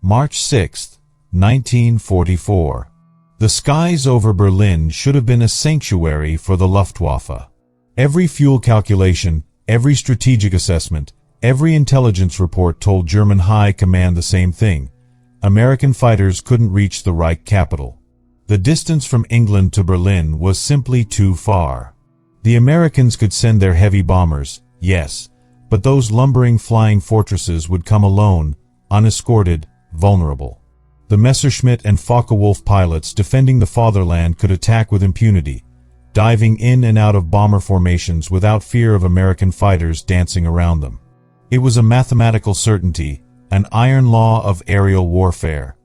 March 6, 1944. The skies over Berlin should have been a sanctuary for the Luftwaffe. Every fuel calculation, every strategic assessment, every intelligence report told German high command the same thing. American fighters couldn't reach the Reich capital. The distance from England to Berlin was simply too far. The Americans could send their heavy bombers, yes, but those lumbering flying fortresses would come alone, unescorted, vulnerable. The Messerschmitt and Focke-Wulf pilots defending the fatherland could attack with impunity, diving in and out of bomber formations without fear of American fighters dancing around them. It was a mathematical certainty, an iron law of aerial warfare.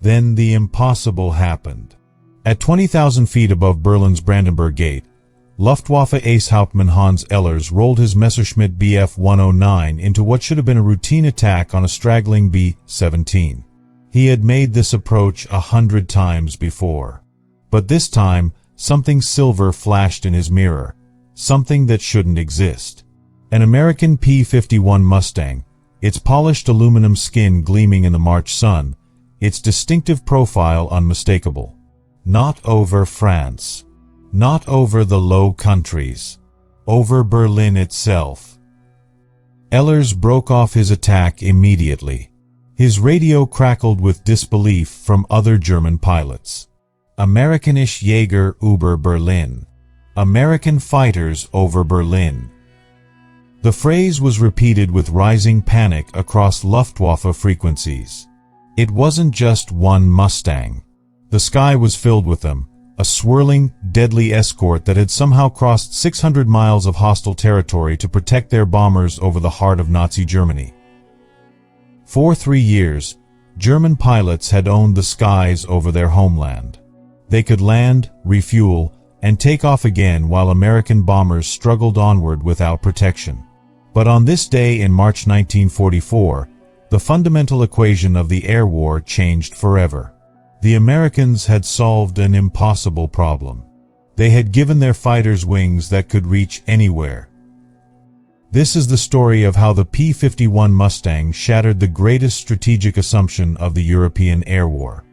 Then the impossible happened. At 20,000 feet above Berlin's Brandenburg Gate, Luftwaffe ace Hauptmann Hans Ehlers rolled his Messerschmitt Bf 109 into what should have been a routine attack on a straggling B-17. He had made this approach 100 times before. But this time, something silver flashed in his mirror, something that shouldn't exist. An American P-51 Mustang, its polished aluminum skin gleaming in the March sun, its distinctive profile unmistakable. Not over France. Not over the Low Countries. Over Berlin itself. Ehlers broke off his attack immediately. His radio crackled with disbelief from other German pilots. Amerikanische Jäger über Berlin. American fighters over Berlin. The phrase was repeated with rising panic across Luftwaffe frequencies. It wasn't just one Mustang. The sky was filled with them, a swirling, deadly escort that had somehow crossed 600 miles of hostile territory to protect their bombers over the heart of Nazi Germany. For 3 years, German pilots had owned the skies over their homeland. They could land, refuel, and take off again while American bombers struggled onward without protection. But on this day in March 1944, the fundamental equation of the air war changed forever. The Americans had solved an impossible problem. They had given their fighters wings that could reach anywhere. This is the story of how the P-51 Mustang shattered the greatest strategic assumption of the European air war.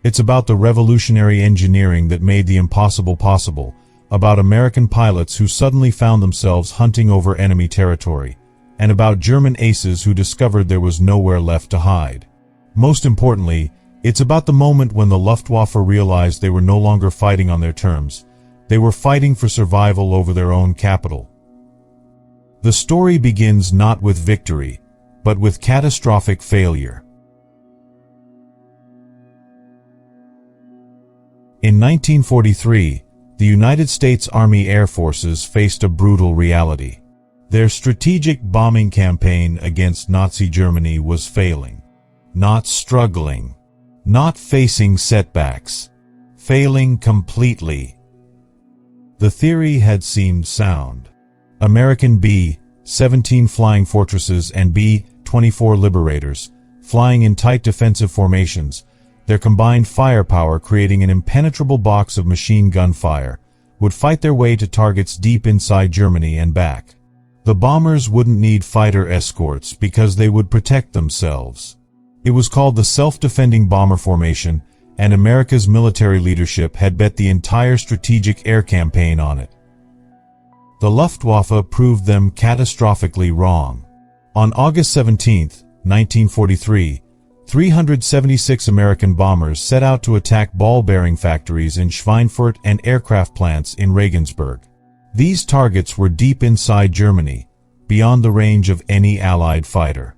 It's about the revolutionary engineering that made the impossible possible, about American pilots who suddenly found themselves hunting over enemy territory, and about German aces who discovered there was nowhere left to hide. Most importantly, it's about the moment when the Luftwaffe realized they were no longer fighting on their terms. They were fighting for survival over their own capital. The story begins not with victory, but with catastrophic failure. In 1943, the United States Army Air Forces faced a brutal reality. Their strategic bombing campaign against Nazi Germany was failing. Not struggling. Not facing setbacks. Failing completely. The theory had seemed sound. American B-17 flying fortresses and B-24 Liberators, flying in tight defensive formations, their combined firepower creating an impenetrable box of machine gun fire, would fight their way to targets deep inside Germany and back. The bombers wouldn't need fighter escorts because they would protect themselves. It was called the self-defending bomber formation, and America's military leadership had bet the entire strategic air campaign on it. The Luftwaffe proved them catastrophically wrong. On August 17, 1943, 376 American bombers set out to attack ball-bearing factories in Schweinfurt and aircraft plants in Regensburg. These targets were deep inside Germany, beyond the range of any Allied fighter.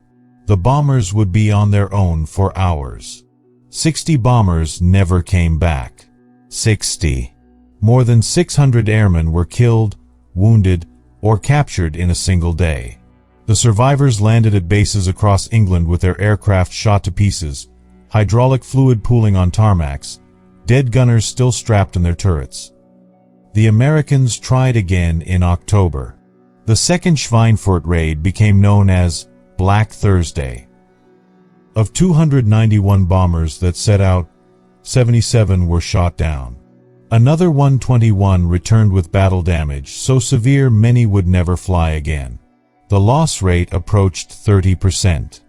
The bombers would be on their own for hours. 60 bombers never came back. 60. More than 600 airmen were killed, wounded, or captured in a single day. The survivors landed at bases across England with their aircraft shot to pieces, hydraulic fluid pooling on tarmacs, dead gunners still strapped in their turrets. The Americans tried again in October. The second Schweinfurt raid became known as Black Thursday. Of 291 bombers that set out, 77 were shot down. Another 121 returned with battle damage so severe many would never fly again. The loss rate approached 30%.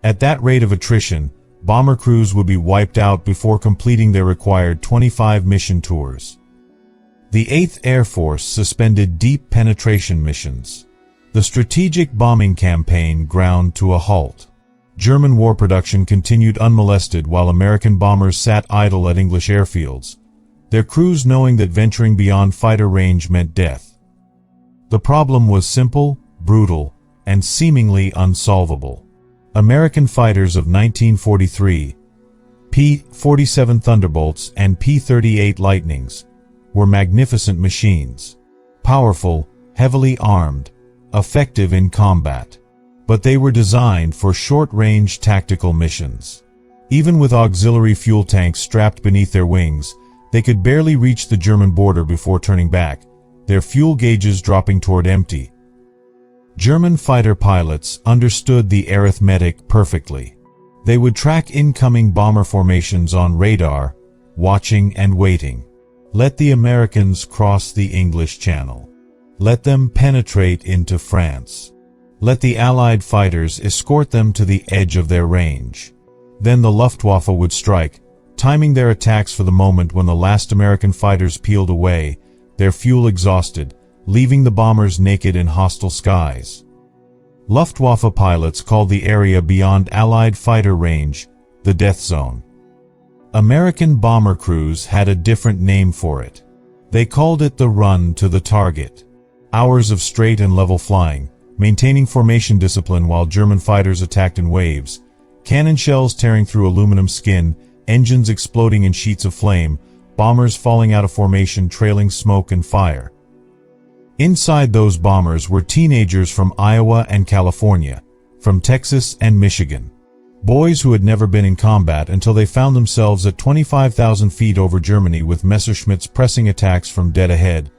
At that rate of attrition, bomber crews would be wiped out before completing their required 25 mission tours. The 8th Air Force suspended deep penetration missions. The strategic bombing campaign ground to a halt. German war production continued unmolested while American bombers sat idle at English airfields, their crews knowing that venturing beyond fighter range meant death. The problem was simple, brutal, and seemingly unsolvable. American fighters of 1943, P-47 Thunderbolts and P-38 Lightnings, were magnificent machines. Powerful, heavily armed, effective in combat. But they were designed for short-range tactical missions. Even with auxiliary fuel tanks strapped beneath their wings, they could barely reach the German border before turning back, their fuel gauges dropping toward empty. German fighter pilots understood the arithmetic perfectly. They would track incoming bomber formations on radar, watching and waiting. Let the Americans cross the English Channel. Let them penetrate into France. Let the Allied fighters escort them to the edge of their range. Then the Luftwaffe would strike, timing their attacks for the moment when the last American fighters peeled away, their fuel exhausted, leaving the bombers naked in hostile skies. Luftwaffe pilots called the area beyond Allied fighter range the death zone. American bomber crews had a different name for it. They called it the run to the target. Hours of straight and level flying, maintaining formation discipline while German fighters attacked in waves, cannon shells tearing through aluminum skin, engines exploding in sheets of flame, bombers falling out of formation trailing smoke and fire. Inside those bombers were teenagers from Iowa and California, from Texas and Michigan. Boys who had never been in combat until they found themselves at 25,000 feet over Germany with Messerschmitts pressing attacks from dead ahead,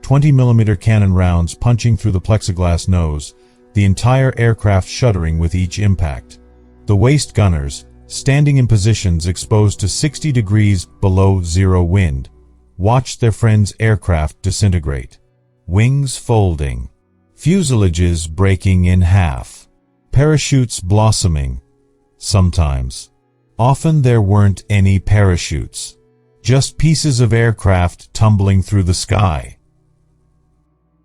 20mm cannon rounds punching through the plexiglass nose, the entire aircraft shuddering with each impact. The waist gunners, standing in positions exposed to 60 degrees below zero wind, watched their friends' aircraft disintegrate. Wings folding, fuselages breaking in half, parachutes blossoming. Sometimes. Often there weren't any parachutes. Just pieces of aircraft tumbling through the sky.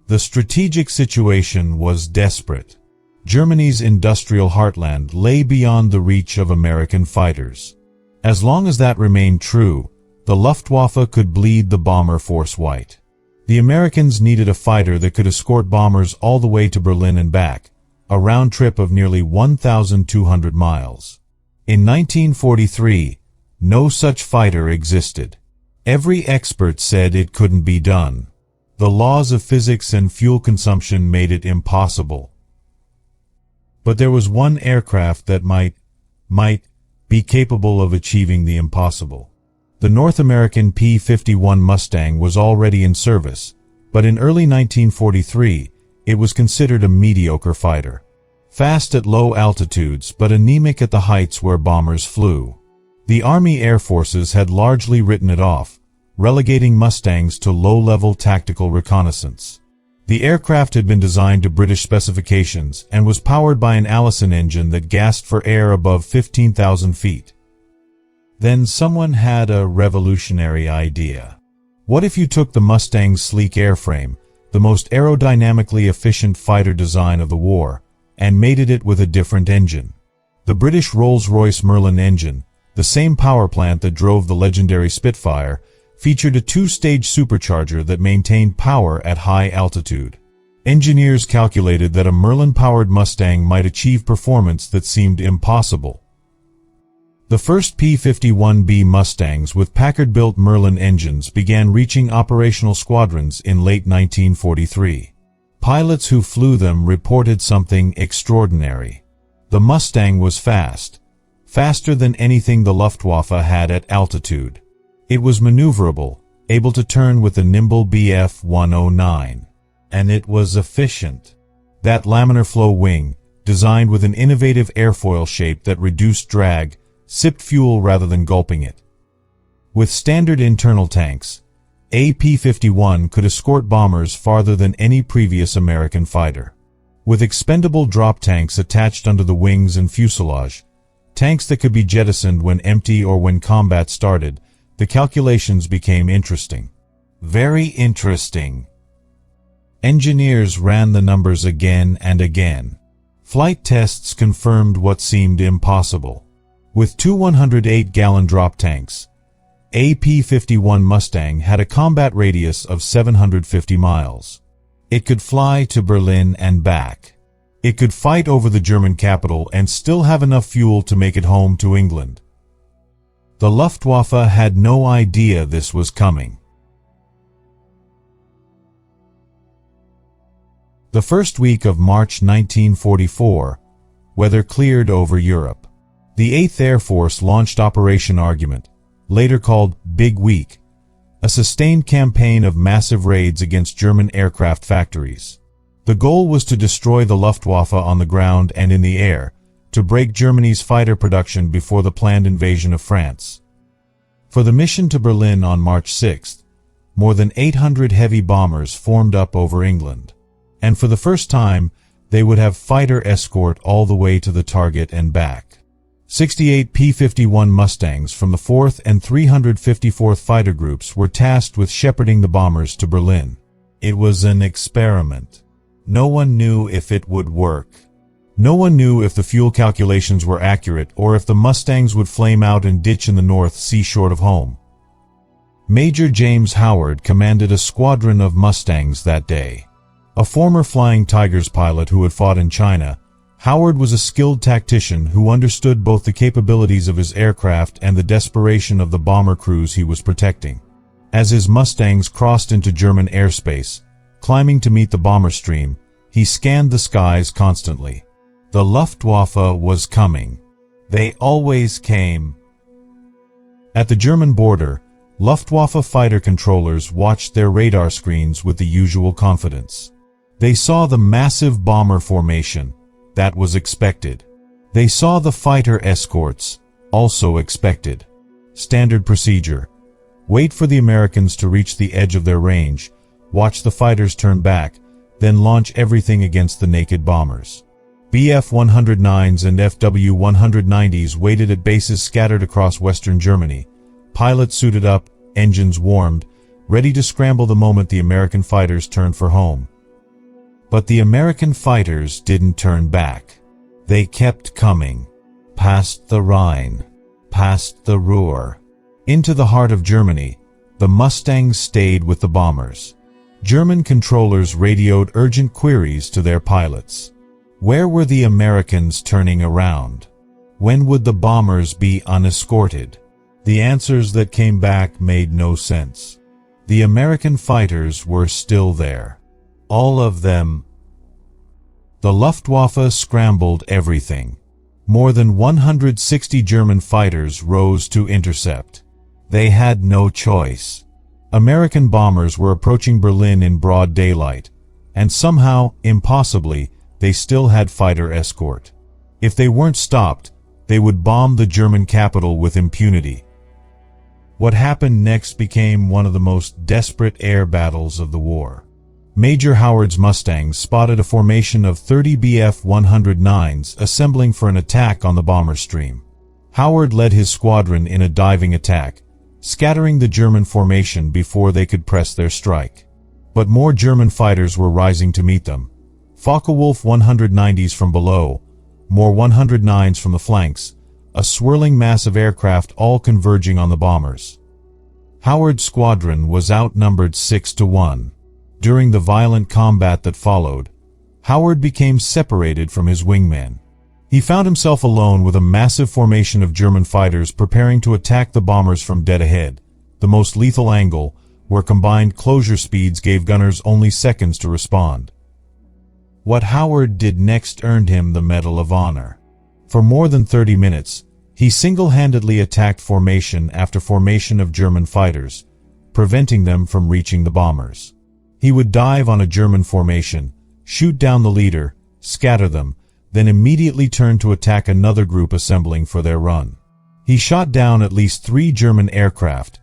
The strategic situation was desperate. Germany's industrial heartland lay beyond the reach of American fighters. As long as that remained true, the Luftwaffe could bleed the bomber force white. The Americans needed a fighter that could escort bombers all the way to Berlin and back, a round trip of nearly 1,200 miles. In 1943, no such fighter existed. Every expert said it couldn't be done. The laws of physics and fuel consumption made it impossible. But there was one aircraft that might be capable of achieving the impossible. The North American P-51 Mustang was already in service, but in early 1943, it was considered a mediocre fighter. Fast at low altitudes, but anemic at the heights where bombers flew. The Army Air Forces had largely written it off, relegating Mustangs to low-level tactical reconnaissance. The aircraft had been designed to British specifications and was powered by an Allison engine that gasped for air above 15,000 feet. Then someone had a revolutionary idea. What if you took the Mustang's sleek airframe, the most aerodynamically efficient fighter design of the war, and mated it with a different engine? The British Rolls-Royce Merlin engine, the same power plant that drove the legendary Spitfire, featured a two-stage supercharger that maintained power at high altitude. Engineers calculated that a Merlin-powered Mustang might achieve performance that seemed impossible. The first P-51B Mustangs with Packard-built Merlin engines began reaching operational squadrons in late 1943. Pilots who flew them reported something extraordinary. The Mustang was fast, faster than anything the Luftwaffe had at altitude. It was maneuverable, able to turn with the nimble Bf-109. And it was efficient. That laminar-flow wing, designed with an innovative airfoil shape that reduced drag, sipped fuel rather than gulping it. With standard internal tanks, a P-51 could escort bombers farther than any previous American fighter. With expendable drop tanks attached under the wings and fuselage, Tanks that could be jettisoned when empty or when combat started. The calculations became interesting. Very interesting. Engineers ran the numbers again and again. Flight tests confirmed what seemed impossible. With two 108-gallon drop tanks, a P-51 Mustang had a combat radius of 750 miles. It could fly to Berlin and back. It could fight over the German capital and still have enough fuel to make it home to England. The Luftwaffe had no idea this was coming. The first week of March 1944, weather cleared over Europe. The 8th Air Force launched Operation Argument, later called Big Week, a sustained campaign of massive raids against German aircraft factories. The goal was to destroy the Luftwaffe on the ground and in the air, to break Germany's fighter production before the planned invasion of France. For the mission to Berlin on March 6th, more than 800 heavy bombers formed up over England. And for the first time, they would have fighter escort all the way to the target and back. 68 P-51 Mustangs from the 4th and 354th Fighter Groups were tasked with shepherding the bombers to Berlin. It was an experiment. No one knew if it would work. No one knew if the fuel calculations were accurate or if the Mustangs would flame out and ditch in the North Sea short of home. Major James Howard commanded a squadron of Mustangs that day. A former Flying Tigers pilot who had fought in China, Howard was a skilled tactician who understood both the capabilities of his aircraft and the desperation of the bomber crews he was protecting. As his Mustangs crossed into German airspace, climbing to meet the bomber stream, he scanned the skies constantly. The Luftwaffe was coming. They always came. At the German border, Luftwaffe fighter controllers watched their radar screens with the usual confidence. They saw the massive bomber formation. That was expected. They saw the fighter escorts. Also expected. Standard procedure. Wait for the Americans to reach the edge of their range, watch the fighters turn back, then launch everything against the naked bombers. Bf-109s and Fw-190s waited at bases scattered across western Germany, pilots suited up, engines warmed, ready to scramble the moment the American fighters turned for home. But the American fighters didn't turn back. They kept coming. Past the Rhine, past the Ruhr. Into the heart of Germany, the Mustangs stayed with the bombers. German controllers radioed urgent queries to their pilots. Where were the Americans turning around? When would the bombers be unescorted? The answers that came back made no sense. The American fighters were still there. All of them. The Luftwaffe scrambled everything. More than 160 German fighters rose to intercept. They had no choice. American bombers were approaching Berlin in broad daylight, and somehow, impossibly, they still had fighter escort. If they weren't stopped, they would bomb the German capital with impunity. What happened next became one of the most desperate air battles of the war. Major Howard's Mustangs spotted a formation of 30 Bf-109s assembling for an attack on the bomber stream. Howard led his squadron in a diving attack, scattering the German formation before they could press their strike. But more German fighters were rising to meet them. Focke-Wulf 190s from below, more 109s from the flanks, a swirling mass of aircraft all converging on the bombers. Howard's squadron was outnumbered 6-1. During the violent combat that followed, Howard became separated from his wingmen. He found himself alone with a massive formation of German fighters preparing to attack the bombers from dead ahead, the most lethal angle, where combined closure speeds gave gunners only seconds to respond. What Howard did next earned him the Medal of Honor. For more than 30 minutes, he single-handedly attacked formation after formation of German fighters, preventing them from reaching the bombers. He would dive on a German formation, shoot down the leader, scatter them, then immediately turn to attack another group assembling for their run. He shot down at least 3 German aircraft,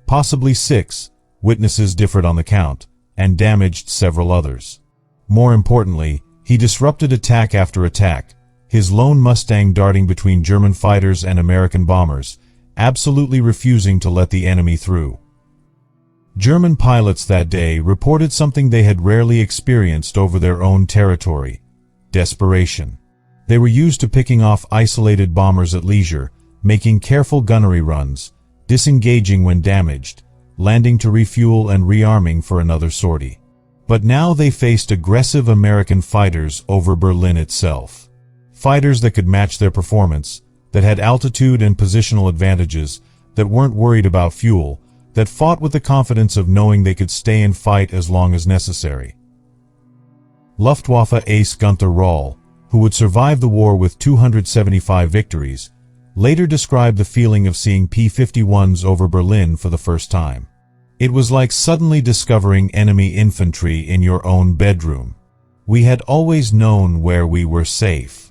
possibly 6, witnesses differed on the count, and damaged several others. More importantly, he disrupted attack after attack, his lone Mustang darting between German fighters and American bombers, absolutely refusing to let the enemy through. German pilots that day reported something they had rarely experienced over their own territory: desperation. They were used to picking off isolated bombers at leisure, making careful gunnery runs, disengaging when damaged, landing to refuel and rearming for another sortie. But now they faced aggressive American fighters over Berlin itself. Fighters that could match their performance, that had altitude and positional advantages, that weren't worried about fuel, that fought with the confidence of knowing they could stay and fight as long as necessary. Luftwaffe ace Gunther Röhl, who would survive the war with 275 victories, later described the feeling of seeing P-51s over Berlin for the first time. It was like suddenly discovering enemy infantry in your own bedroom. We had always known where we were safe.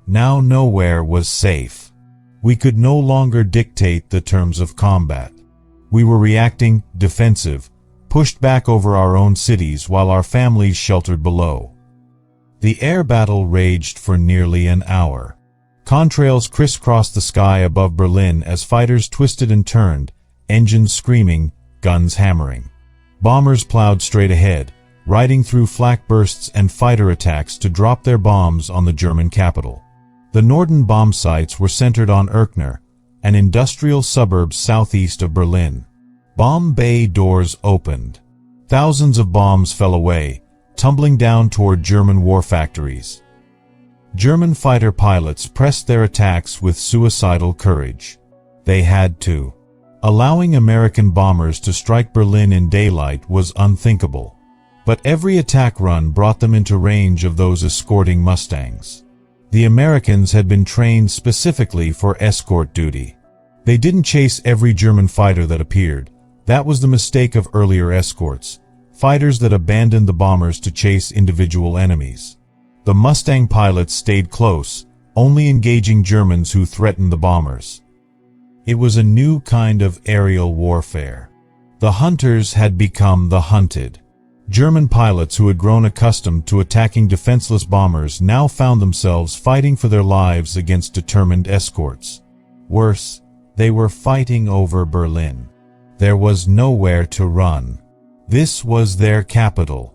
Now nowhere was safe. We could no longer dictate the terms of combat. We were reacting, defensive, pushed back over our own cities while our families sheltered below. The air battle raged for nearly an hour. Contrails crisscrossed the sky above Berlin as fighters twisted and turned, engines screaming, guns hammering. Bombers plowed straight ahead, riding through flak bursts and fighter attacks to drop their bombs on the German capital. The Norden bomb sites were centered on Erkner, an industrial suburb southeast of Berlin. Bomb bay doors opened. Thousands of bombs fell away, tumbling down toward German war factories. German fighter pilots pressed their attacks with suicidal courage. They had to. Allowing American bombers to strike Berlin in daylight was unthinkable. But every attack run brought them into range of those escorting Mustangs. The Americans had been trained specifically for escort duty. They didn't chase every German fighter that appeared. That was the mistake of earlier escorts, fighters that abandoned the bombers to chase individual enemies. The Mustang pilots stayed close, only engaging Germans who threatened the bombers. It was a new kind of aerial warfare. The hunters had become the hunted. German pilots who had grown accustomed to attacking defenseless bombers now found themselves fighting for their lives against determined escorts. Worse, they were fighting over Berlin. There was nowhere to run. This was their capital.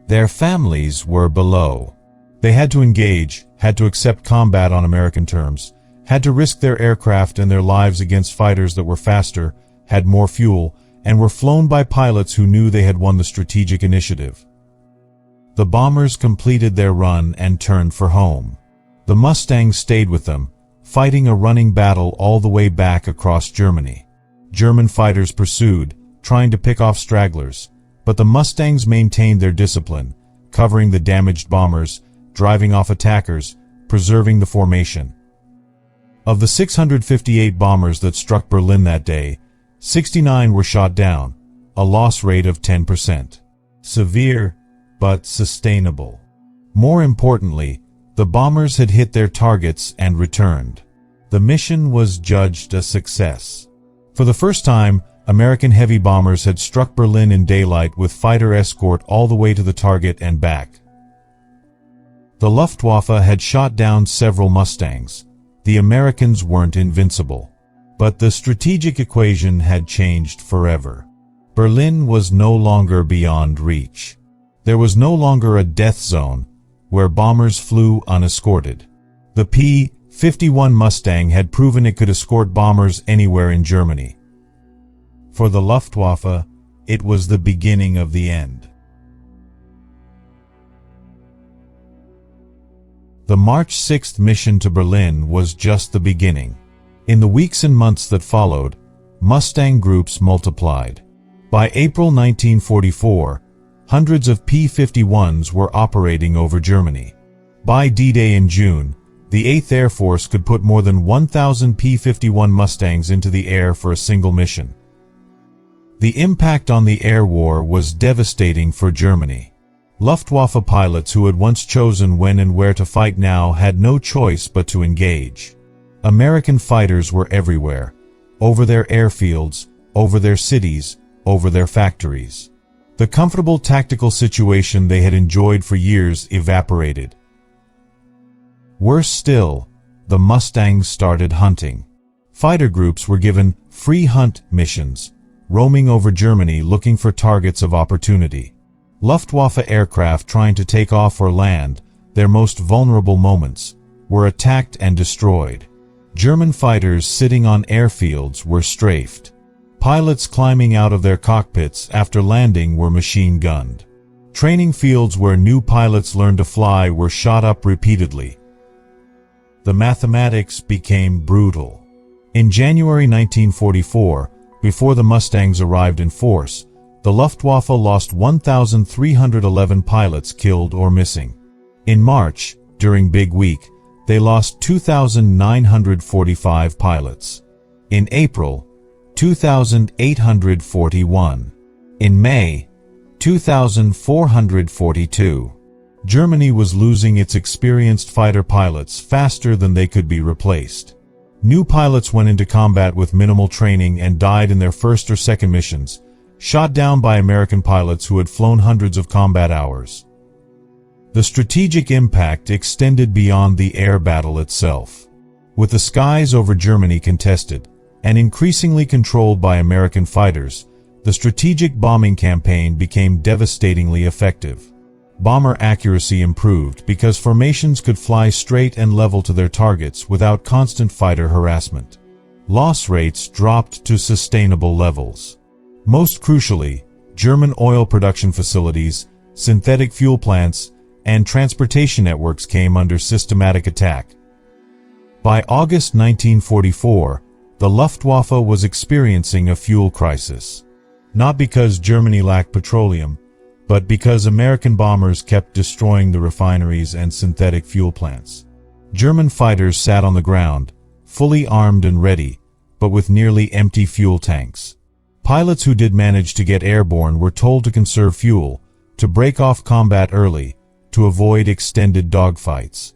Their families were below. They had to engage, had to accept combat on American terms, had to risk their aircraft and their lives against fighters that were faster, had more fuel, and were flown by pilots who knew they had won the strategic initiative. The bombers completed their run and turned for home. The Mustangs stayed with them, fighting a running battle all the way back across Germany. German fighters pursued, trying to pick off stragglers, but the Mustangs maintained their discipline, covering the damaged bombers, driving off attackers, preserving the formation. Of the 658 bombers that struck Berlin that day, 69 were shot down, a loss rate of 10%. Severe, but sustainable. More importantly, the bombers had hit their targets and returned. The mission was judged a success. For the first time, American heavy bombers had struck Berlin in daylight with fighter escort all the way to the target and back. The Luftwaffe had shot down several Mustangs. The Americans weren't invincible. But the strategic equation had changed forever. Berlin was no longer beyond reach. There was no longer a death zone where bombers flew unescorted. The P-51 Mustang had proven it could escort bombers anywhere in Germany. For the Luftwaffe, it was the beginning of the end. The March 6th mission to Berlin was just the beginning. In the weeks and months that followed, Mustang groups multiplied. By April 1944, hundreds of P-51s were operating over Germany. By D-Day in June, the 8th Air Force could put more than 1,000 P-51 Mustangs into the air for a single mission. The impact on the air war was devastating for Germany. Luftwaffe pilots who had once chosen when and where to fight now had no choice but to engage. American fighters were everywhere, over their airfields, over their cities, over their factories. The comfortable tactical situation they had enjoyed for years evaporated. Worse still, the Mustangs started hunting. Fighter groups were given free hunt missions, roaming over Germany looking for targets of opportunity. Luftwaffe aircraft trying to take off or land, their most vulnerable moments, were attacked and destroyed. German fighters sitting on airfields were strafed. Pilots climbing out of their cockpits after landing were machine-gunned. Training fields where new pilots learned to fly were shot up repeatedly. The mathematics became brutal. In January 1944, before the Mustangs arrived in force, the Luftwaffe lost 1,311 pilots killed or missing. In March, during Big Week, they lost 2,945 pilots. In April, 2,841. In May, 2,442. Germany was losing its experienced fighter pilots faster than they could be replaced. New pilots went into combat with minimal training and died in their first or second missions, shot down by American pilots who had flown hundreds of combat hours. The strategic impact extended beyond the air battle itself. With the skies over Germany contested and increasingly controlled by American fighters, the strategic bombing campaign became devastatingly effective. Bomber accuracy improved because formations could fly straight and level to their targets without constant fighter harassment. Loss rates dropped to sustainable levels. Most crucially, German oil production facilities, synthetic fuel plants, and transportation networks came under systematic attack. By August 1944, the Luftwaffe was experiencing a fuel crisis. Not because Germany lacked petroleum, but because American bombers kept destroying the refineries and synthetic fuel plants. German fighters sat on the ground, fully armed and ready, but with nearly empty fuel tanks. Pilots who did manage to get airborne were told to conserve fuel, to break off combat early, to avoid extended dogfights.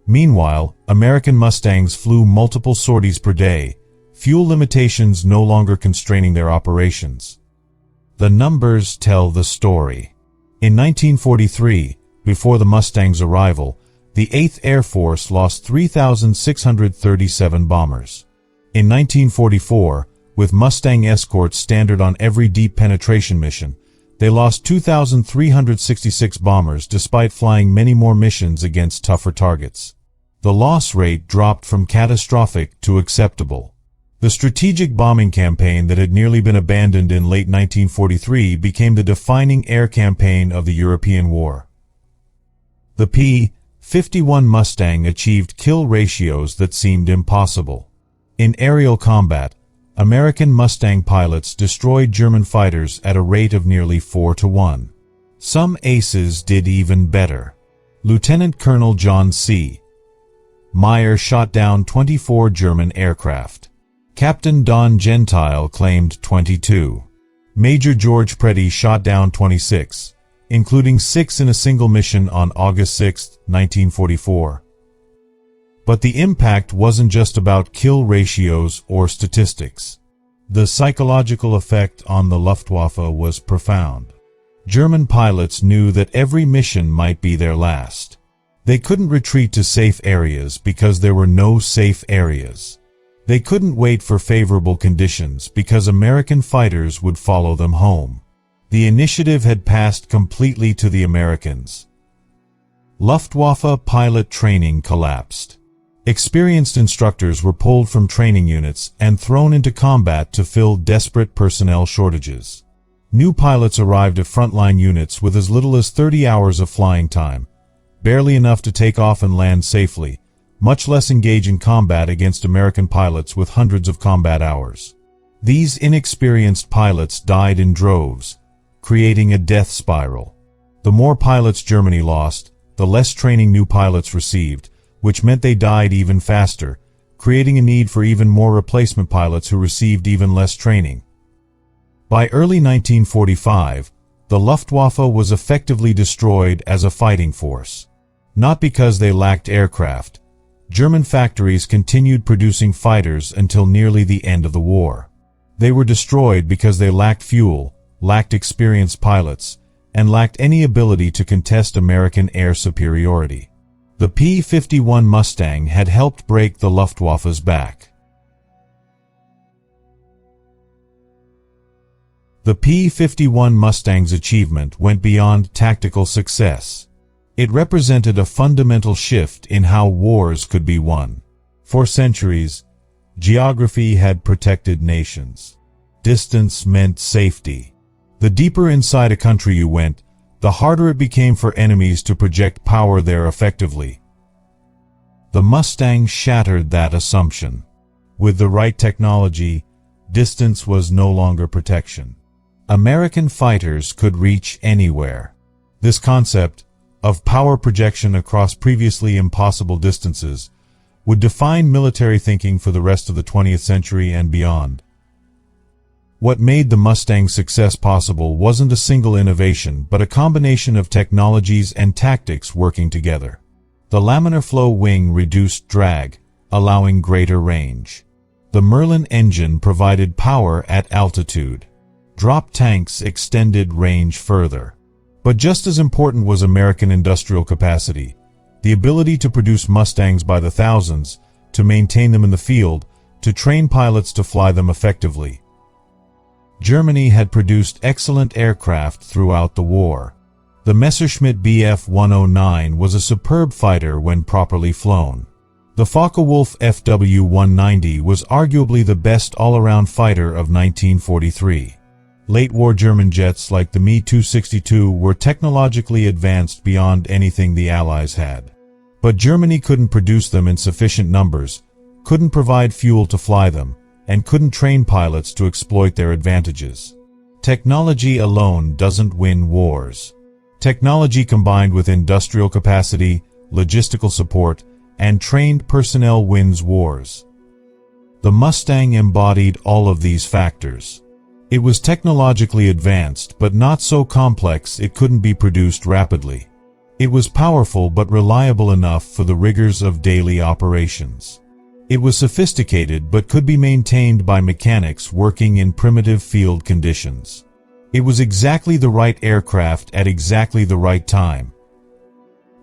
Meanwhile, American Mustangs flew multiple sorties per day, fuel limitations no longer constraining their operations. The numbers tell the story. In 1943, before the Mustangs' arrival, the 8th Air Force lost 3,637 bombers. In 1944, with Mustang escorts standard on every deep penetration mission, they lost 2,366 bombers despite flying many more missions against tougher targets. The loss rate dropped from catastrophic to acceptable. The strategic bombing campaign that had nearly been abandoned in late 1943 became the defining air campaign of the European War. The P-51 Mustang achieved kill ratios that seemed impossible. In aerial combat, American Mustang pilots destroyed German fighters at a rate of nearly 4-to-1. Some aces did even better. Lieutenant Colonel John C. Meyer shot down 24 German aircraft. Captain Don Gentile claimed 22. Major George Preddy shot down 26, including 6 in a single mission on August 6, 1944. But the impact wasn't just about kill ratios or statistics. The psychological effect on the Luftwaffe was profound. German pilots knew that every mission might be their last. They couldn't retreat to safe areas because there were no safe areas. They couldn't wait for favorable conditions because American fighters would follow them home. The initiative had passed completely to the Americans. Luftwaffe pilot training collapsed. Experienced instructors were pulled from training units and thrown into combat to fill desperate personnel shortages. New pilots arrived at frontline units with as little as 30 hours of flying time, barely enough to take off and land safely, much less engage in combat against American pilots with hundreds of combat hours. These inexperienced pilots died in droves, creating a death spiral. The more pilots Germany lost, the less training new pilots received, which meant they died even faster, creating a need for even more replacement pilots who received even less training. By early 1945, the Luftwaffe was effectively destroyed as a fighting force. Not because they lacked aircraft. German factories continued producing fighters until nearly the end of the war. They were destroyed because they lacked fuel, lacked experienced pilots, and lacked any ability to contest American air superiority. The P-51 Mustang had helped break the Luftwaffe's back. The P-51 Mustang's achievement went beyond tactical success. It represented a fundamental shift in how wars could be won. For centuries, geography had protected nations. Distance meant safety. The deeper inside a country you went, the harder it became for enemies to project power there effectively. The Mustang shattered that assumption. With the right technology, distance was no longer protection. American fighters could reach anywhere. This concept of power projection across previously impossible distances would define military thinking for the rest of the 20th century and beyond. What made the Mustang's success possible wasn't a single innovation, but a combination of technologies and tactics working together. The laminar-flow wing reduced drag, allowing greater range. The Merlin engine provided power at altitude. Drop tanks extended range further. But just as important was American industrial capacity, the ability to produce Mustangs by the thousands, to maintain them in the field, to train pilots to fly them effectively. Germany had produced excellent aircraft throughout the war. The Messerschmitt Bf 109 was a superb fighter when properly flown. The Focke-Wulf FW 190 was arguably the best all-around fighter of 1943. Late-war German jets like the Me-262 were technologically advanced beyond anything the Allies had. But Germany couldn't produce them in sufficient numbers, couldn't provide fuel to fly them, and couldn't train pilots to exploit their advantages. Technology alone doesn't win wars. Technology combined with industrial capacity, logistical support, and trained personnel wins wars. The Mustang embodied all of these factors. It was technologically advanced, but not so complex it couldn't be produced rapidly. It was powerful but reliable enough for the rigors of daily operations. It was sophisticated but could be maintained by mechanics working in primitive field conditions. It was exactly the right aircraft at exactly the right time.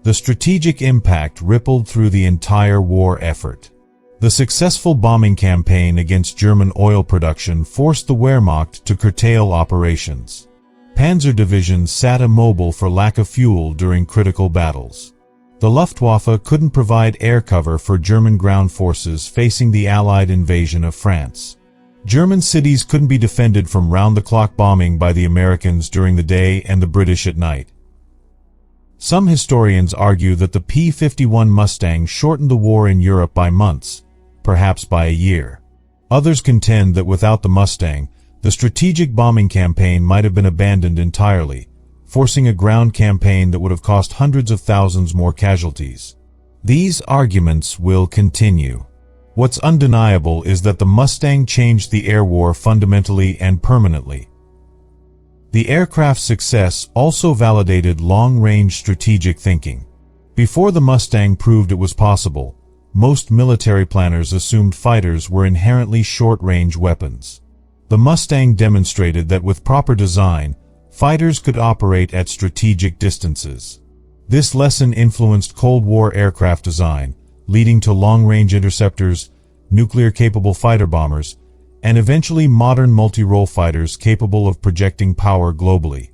The strategic impact rippled through the entire war effort. The successful bombing campaign against German oil production forced the Wehrmacht to curtail operations. Panzer divisions sat immobile for lack of fuel during critical battles. The Luftwaffe couldn't provide air cover for German ground forces facing the Allied invasion of France. German cities couldn't be defended from round-the-clock bombing by the Americans during the day and the British at night. Some historians argue that the P-51 Mustang shortened the war in Europe by months, perhaps by a year. Others contend that without the Mustang, the strategic bombing campaign might have been abandoned entirely, forcing a ground campaign that would have cost hundreds of thousands more casualties. These arguments will continue. What's undeniable is that the Mustang changed the air war fundamentally and permanently. The aircraft's success also validated long-range strategic thinking. Before the Mustang proved it was possible, most military planners assumed fighters were inherently short-range weapons. The Mustang demonstrated that with proper design, fighters could operate at strategic distances. This lesson influenced Cold War aircraft design, leading to long-range interceptors, nuclear-capable fighter bombers, and eventually modern multi-role fighters capable of projecting power globally.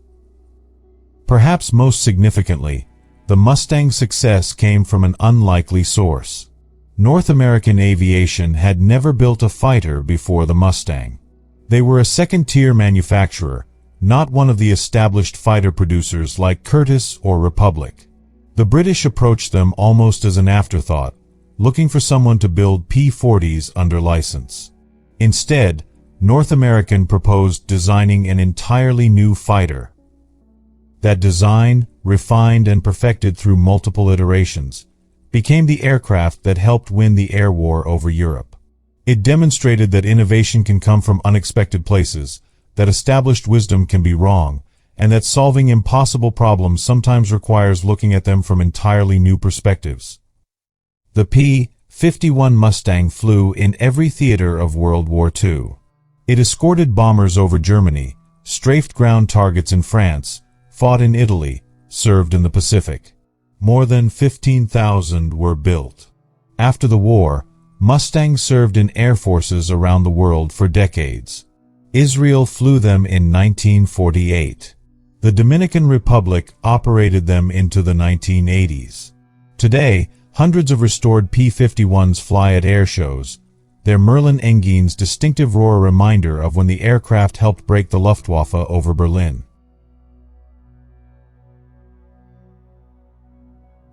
Perhaps most significantly, the Mustang's success came from an unlikely source. North American aviation had never built a fighter before the Mustang. They were a second-tier manufacturer, not one of the established fighter producers like Curtiss or Republic. The British approached them almost as an afterthought, looking for someone to build P-40s under license. Instead, North American proposed designing an entirely new fighter. That design, refined and perfected through multiple iterations, became the aircraft that helped win the air war over Europe. It demonstrated that innovation can come from unexpected places, that established wisdom can be wrong, and that solving impossible problems sometimes requires looking at them from entirely new perspectives. The P-51 Mustang flew in every theater of World War II. It escorted bombers over Germany, strafed ground targets in France, fought in Italy, served in the Pacific. More than 15,000 were built. After the war, Mustangs served in air forces around the world for decades. Israel flew them in 1948. The Dominican Republic operated them into the 1980s. Today, hundreds of restored P-51s fly at air shows, their Merlin engine's distinctive roar a reminder of when the aircraft helped break the Luftwaffe over Berlin.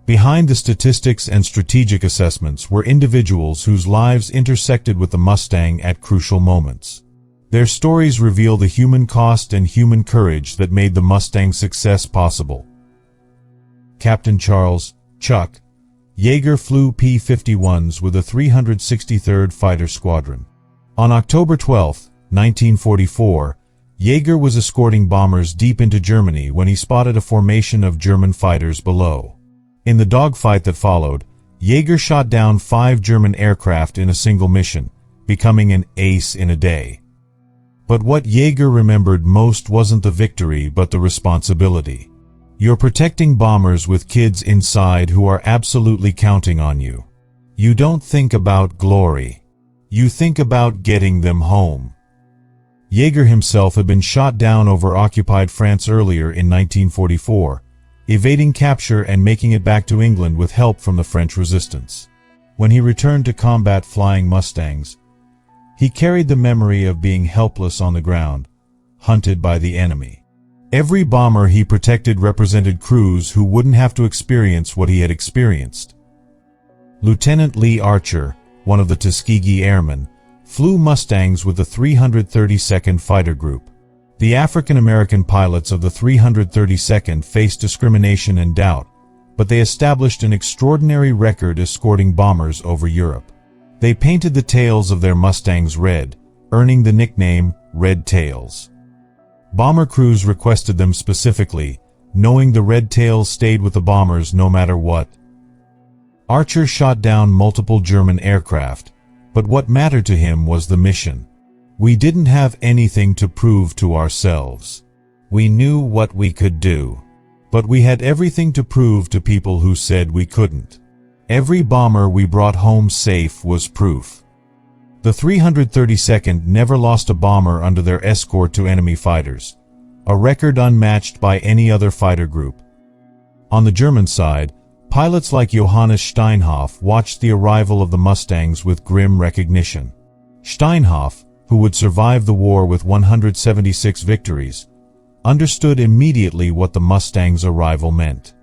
Behind the statistics and strategic assessments were individuals whose lives intersected with the Mustang at crucial moments. Their stories reveal the human cost and human courage that made the Mustang's success possible. Captain Charles Chuck Yeager flew P-51s with the 363rd Fighter Squadron. On October 12, 1944, Yeager was escorting bombers deep into Germany when he spotted a formation of German fighters below. In the dogfight that followed, Yeager shot down 5 German aircraft in a single mission, becoming an ace in a day. But what Yeager remembered most wasn't the victory but the responsibility. You're protecting bombers with kids inside who are absolutely counting on you. You don't think about glory. You think about getting them home. Yeager himself had been shot down over occupied France earlier in 1944, evading capture and making it back to England with help from the French resistance. When he returned to combat flying Mustangs, he carried the memory of being helpless on the ground, hunted by the enemy. Every bomber he protected represented crews who wouldn't have to experience what he had experienced. Lieutenant Lee Archer, one of the Tuskegee Airmen, flew Mustangs with the 332nd Fighter Group. The African-American pilots of the 332nd faced discrimination and doubt, but they established an extraordinary record escorting bombers over Europe. They painted the tails of their Mustangs red, earning the nickname Red Tails. Bomber crews requested them specifically, knowing the Red Tails stayed with the bombers no matter what. Archer shot down multiple German aircraft, but what mattered to him was the mission. We didn't have anything to prove to ourselves. We knew what we could do. But we had everything to prove to people who said we couldn't. Every bomber we brought home safe was proof. The 332nd never lost a bomber under their escort to enemy fighters, a record unmatched by any other fighter group. On the German side, pilots like Johannes Steinhoff watched the arrival of the Mustangs with grim recognition. Steinhoff, who would survive the war with 176 victories, understood immediately what the Mustangs' arrival meant.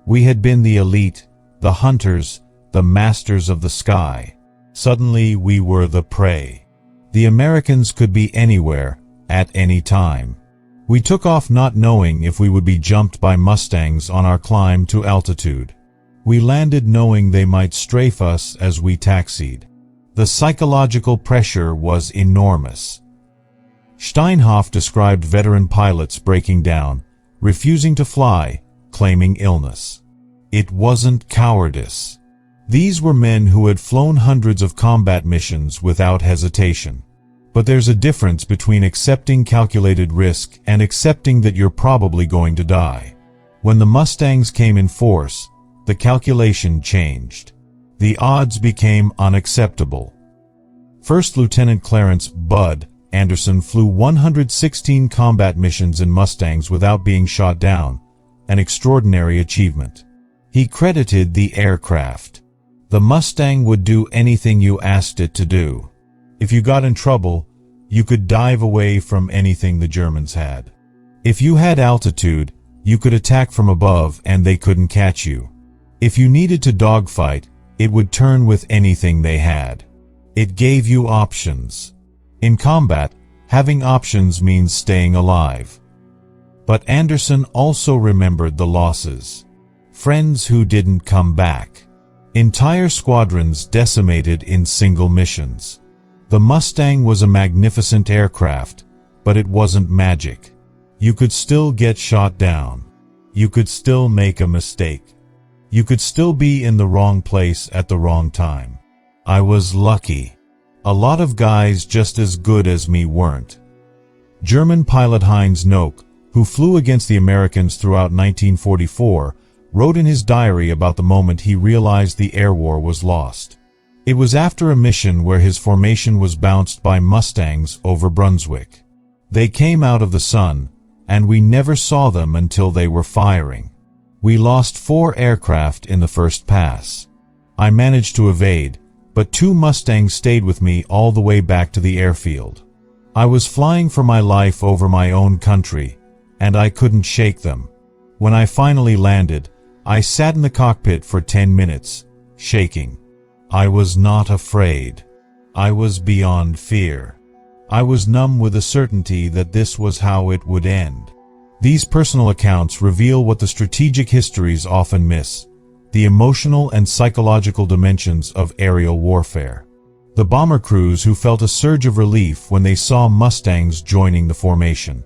We had been the elite, the hunters, the masters of the sky. Suddenly we were the prey. The Americans could be anywhere, at any time. We took off not knowing if we would be jumped by Mustangs on our climb to altitude. We landed knowing they might strafe us as we taxied. The psychological pressure was enormous. Steinhoff described veteran pilots breaking down, refusing to fly, claiming illness. It wasn't cowardice. These were men who had flown hundreds of combat missions without hesitation. But there's a difference between accepting calculated risk and accepting that you're probably going to die. When the Mustangs came in force, the calculation changed. The odds became unacceptable. First Lieutenant Clarence "Bud" Anderson flew 116 combat missions in Mustangs without being shot down, an extraordinary achievement. He credited the aircraft. The Mustang would do anything you asked it to do. If you got in trouble, you could dive away from anything the Germans had. If you had altitude, you could attack from above and they couldn't catch you. If you needed to dogfight, it would turn with anything they had. It gave you options. In combat, having options means staying alive. But Anderson also remembered the losses. Friends who didn't come back. Entire squadrons decimated in single missions. The Mustang was a magnificent aircraft, but it wasn't magic. You could still get shot down. You could still make a mistake. You could still be in the wrong place at the wrong time. I was lucky. A lot of guys just as good as me weren't. German pilot Heinz Nock, who flew against the Americans throughout 1944, wrote in his diary about the moment he realized the air war was lost. It was after a mission where his formation was bounced by Mustangs over Brunswick. They came out of the sun, and we never saw them until they were firing. We lost 4 aircraft in the first pass. I managed to evade, but 2 Mustangs stayed with me all the way back to the airfield. I was flying for my life over my own country, and I couldn't shake them. When I finally landed, I sat in the cockpit for 10 minutes, shaking. I was not afraid. I was beyond fear. I was numb with the certainty that this was how it would end. These personal accounts reveal what the strategic histories often miss: the emotional and psychological dimensions of aerial warfare. The bomber crews who felt a surge of relief when they saw Mustangs joining the formation.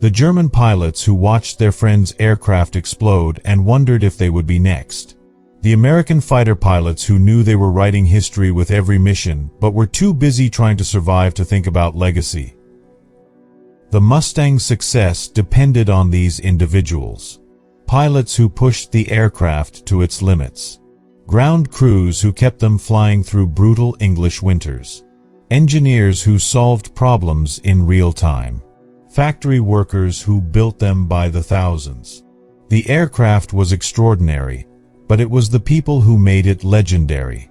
The German pilots who watched their friends' aircraft explode and wondered if they would be next. The American fighter pilots who knew they were writing history with every mission but were too busy trying to survive to think about legacy. The Mustang's success depended on these individuals. Pilots who pushed the aircraft to its limits. Ground crews who kept them flying through brutal English winters. Engineers who solved problems in real time. Factory workers who built them by the thousands. The aircraft was extraordinary, but it was the people who made it legendary.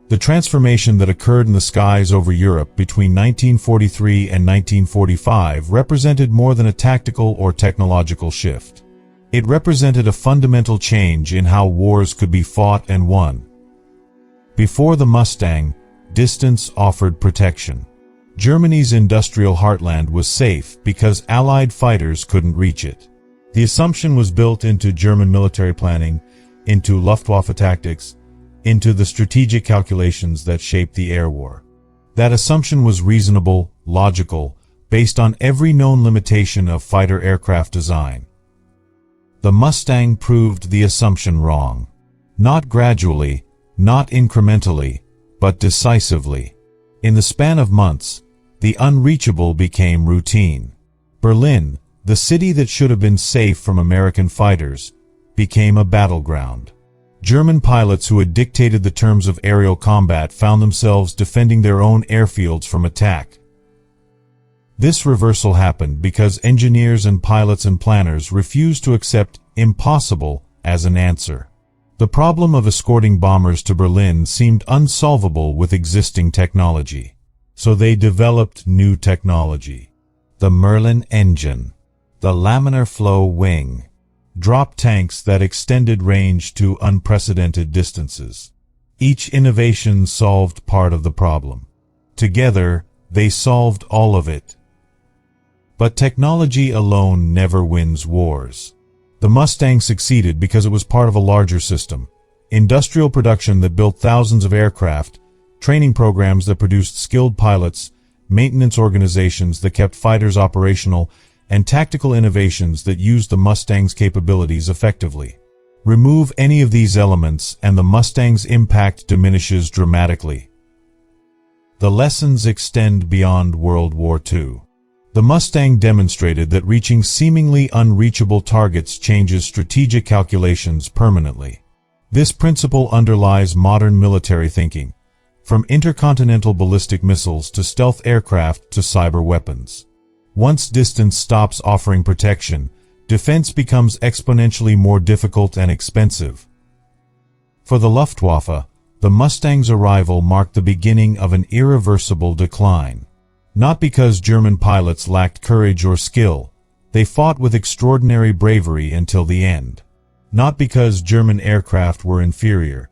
The transformation that occurred in the skies over Europe between 1943 and 1945 represented more than a tactical or technological shift. It represented a fundamental change in how wars could be fought and won. Before the Mustang, distance offered protection. Germany's industrial heartland was safe because Allied fighters couldn't reach it. The assumption was built into German military planning, into Luftwaffe tactics, into the strategic calculations that shaped the air war. That assumption was reasonable, logical, based on every known limitation of fighter aircraft design. The Mustang proved the assumption wrong. Not gradually, not incrementally, but decisively. In the span of months, the unreachable became routine. Berlin, the city that should have been safe from American fighters, became a battleground. German pilots who had dictated the terms of aerial combat found themselves defending their own airfields from attack. This reversal happened because engineers and pilots and planners refused to accept impossible as an answer. The problem of escorting bombers to Berlin seemed unsolvable with existing technology. So they developed new technology. The Merlin engine, the laminar-flow wing, drop tanks that extended range to unprecedented distances. Each innovation solved part of the problem. Together, they solved all of it. But technology alone never wins wars. The Mustang succeeded because it was part of a larger system. Industrial production that built thousands of aircraft, training programs that produced skilled pilots, maintenance organizations that kept fighters operational, and tactical innovations that used the Mustang's capabilities effectively. Remove any of these elements and the Mustang's impact diminishes dramatically. The lessons extend beyond World War II. The Mustang demonstrated that reaching seemingly unreachable targets changes strategic calculations permanently. This principle underlies modern military thinking, from intercontinental ballistic missiles to stealth aircraft to cyber weapons. Once distance stops offering protection, defense becomes exponentially more difficult and expensive. For the Luftwaffe, the Mustang's arrival marked the beginning of an irreversible decline. Not because German pilots lacked courage or skill, they fought with extraordinary bravery until the end. Not because German aircraft were inferior.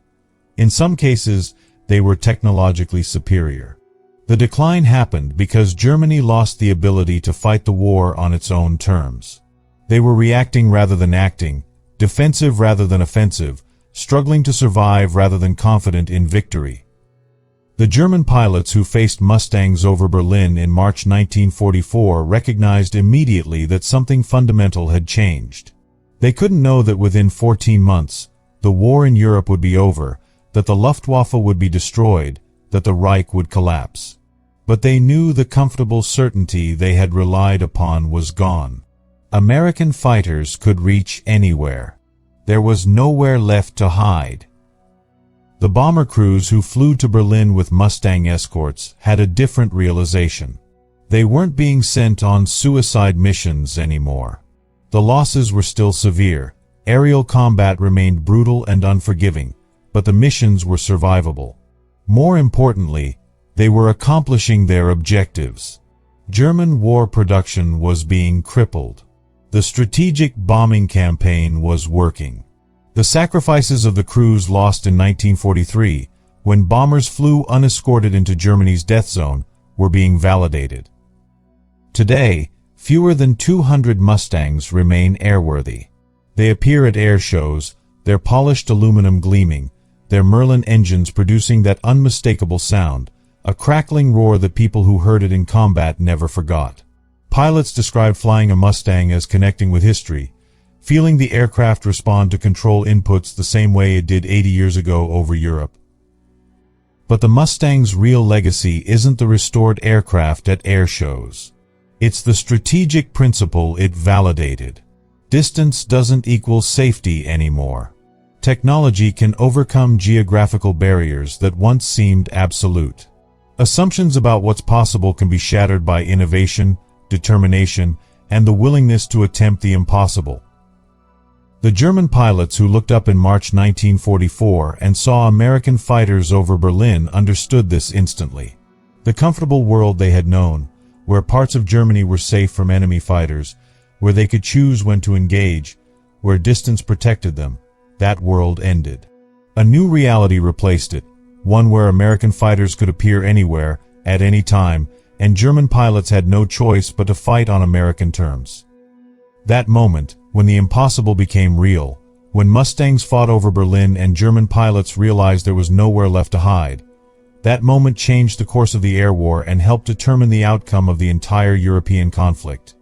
In some cases, they were technologically superior. The decline happened because Germany lost the ability to fight the war on its own terms. They were reacting rather than acting, defensive rather than offensive, struggling to survive rather than confident in victory. The German pilots who faced Mustangs over Berlin in March 1944 recognized immediately that something fundamental had changed. They couldn't know that within 14 months, the war in Europe would be over, that the Luftwaffe would be destroyed, that the Reich would collapse. But they knew the comfortable certainty they had relied upon was gone. American fighters could reach anywhere. There was nowhere left to hide. The bomber crews who flew to Berlin with Mustang escorts had a different realization. They weren't being sent on suicide missions anymore. The losses were still severe. Aerial combat remained brutal and unforgiving, but the missions were survivable. More importantly, they were accomplishing their objectives. German war production was being crippled. The strategic bombing campaign was working. The sacrifices of the crews lost in 1943, when bombers flew unescorted into Germany's death zone, were being validated. Today, fewer than 200 Mustangs remain airworthy. They appear at air shows, their polished aluminum gleaming, their Merlin engines producing that unmistakable sound, a crackling roar that people who heard it in combat never forgot. Pilots describe flying a Mustang as connecting with history, feeling the aircraft respond to control inputs the same way it did 80 years ago over Europe. But the Mustang's real legacy isn't the restored aircraft at air shows. It's the strategic principle it validated. Distance doesn't equal safety anymore. Technology can overcome geographical barriers that once seemed absolute. Assumptions about what's possible can be shattered by innovation, determination, and the willingness to attempt the impossible. The German pilots who looked up in March 1944 and saw American fighters over Berlin understood this instantly. The comfortable world they had known, where parts of Germany were safe from enemy fighters, where they could choose when to engage, where distance protected them, that world ended. A new reality replaced it, one where American fighters could appear anywhere, at any time, and German pilots had no choice but to fight on American terms. That moment, when the impossible became real, when Mustangs fought over Berlin and German pilots realized there was nowhere left to hide, that moment changed the course of the air war and helped determine the outcome of the entire European conflict.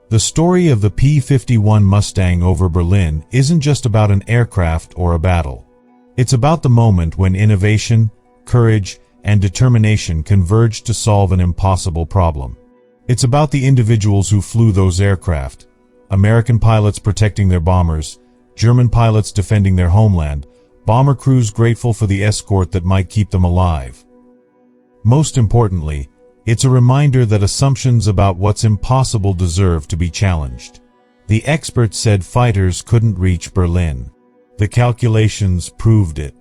The story of the P-51 Mustang over Berlin isn't just about an aircraft or a battle. It's about the moment when innovation, courage, and determination converged to solve an impossible problem. It's about the individuals who flew those aircraft, American pilots protecting their bombers, German pilots defending their homeland, bomber crews grateful for the escort that might keep them alive. Most importantly, it's a reminder that assumptions about what's impossible deserve to be challenged. The experts said fighters couldn't reach Berlin. The calculations proved it.